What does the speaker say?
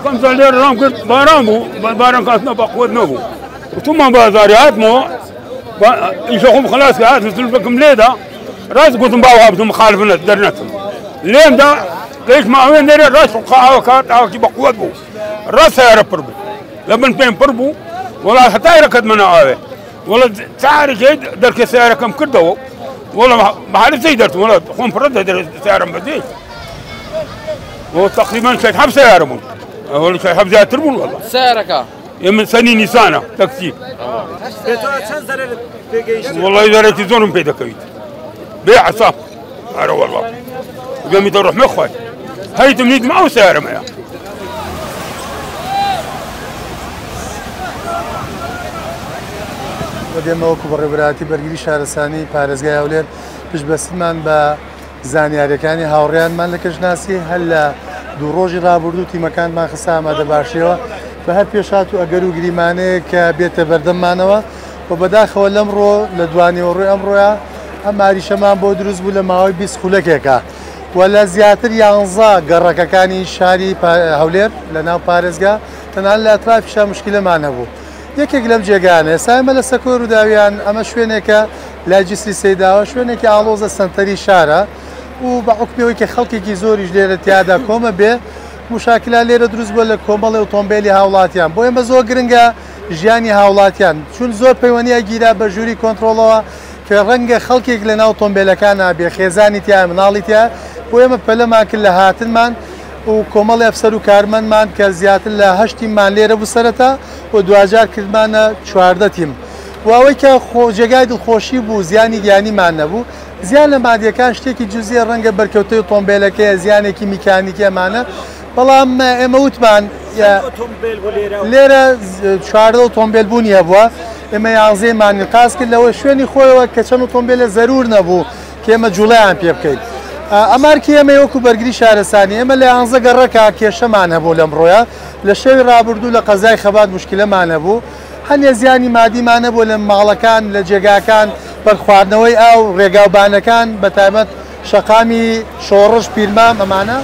كم سالير رام كت بارامو بارام كاسنا بقوت نبو وثم بازاريات مو يشوفهم خلاص قاعد نسلبكم ليدا راس قلتم باوها بدهم مخالفنا درنتهم لين دا ليش ما وين دري راس قاعه كات او كي بقوت بو راس يا رب لما بين بربو ولا حتى يركض من اوه ولا تعرف كيد درك سياره كم كردو ولا ما حد زيدت ولا خون فرد سياره بدي هو تقريبا شيء حب سياره مو ولا شيء حب زي تربون والله سيارك يمن سنين نيسانه تاكسي والله اذا ريت زورم بيدا كويت بيع صاف ارى والله قام يروح مخوي هاي تمنيد معه سياره معه ودێمەوە بەڕێوەبەرایەتی بەرگری شارەسانی پارێزگای هەولێر پشتبەستمان بە زانیاریەکانی هاوڕێیانمان لە کەژناسی هەر لە دوو ڕۆژی ڕابردوو تیمەکانمان خستە ئامادە باشیەوە بە هەر پێشات و ئەگەر و گریمانەیە کە بێتە بەردەممانەوە و بەداخەوە لەمڕۆ لە دوانیەوە ڕووی ئەمڕۆیە ئەم ماریشەمان بۆ دروست بوو لە ماوەی 20 خولەکێکە و لە زیاتر 11 گەڕەکەکانی شاری هەولێر لە ناو پارێزگا تەنانەت لە ئەترافیشا موشکیلەمان هەبوو. یەکێک لەم جێگانە ئێستا ئێمە لە سەکۆر و داویان ئەمە شوێنێکە لای جسری سەیداوە شوێنێکی ئاڵۆزە سەنتەری شارە و بە حکمەوەی کە خەڵکێکی زۆریش لێرە تیادا کۆمە بێ مشاکلات لێرە دروست بووە لە کۆمەڵی ئۆتۆمبیلی هاوڵاتیان بۆ ئێمە زۆر گرنگە ژیانی هاوڵاتیان چون زۆر پەیوەندیە گیرا بە ژووری کۆنتترۆلەوە کە ڕەنگە خەڵکێک لە ناو ئۆتۆمبیلەکان نابێ خێزانی تیا مناڵی تیا بۆ ئێمە پەلەمان کرد لە هاتنمان و کۆمەڵی ئەفسەر و کارمەندمان کە زیاتر لە 8 تیممان لێرە بوو سەرەتا و دوجار کردمانە 14 تیم و ئەوەی کە جێگای دڵخۆشی بوو زیانی گیانیمان نەبوو زیان لە مادیەکان شتێکی جوزیە ڕەنگە بەرکەوتەی ئۆتۆمبیلەکەی زیانێکی میکانیکی ئەمانە بەڵام ئێمە وتمان لێرە 14 ئۆتۆمبیل بوونی هەبووە ئێمە 11مان قاس کرد لەوە شوێنی خۆیەوە کە چەند ئۆتۆمبیلە زەرور نەبوو کە ئێمە جوڵەیان پێ بکەین. ئەمارکی ئێمە وەکو بەرگری شارەسانی ئێمە لە 11 گەڕەکە کێشەمان هەبوو لەمڕۆیە لە شەوی ڕابردوو لە قەزای خەبات موشکیلەمان هەبوو هەنێ زیانی مادیمان هەبوو لە ماڵەکان لە جێگاکان بەرخواردنەوەی ئاو ڕێگاوبانەکان بە تایبەت شەقامی شۆڕش پیرمام ئەمانە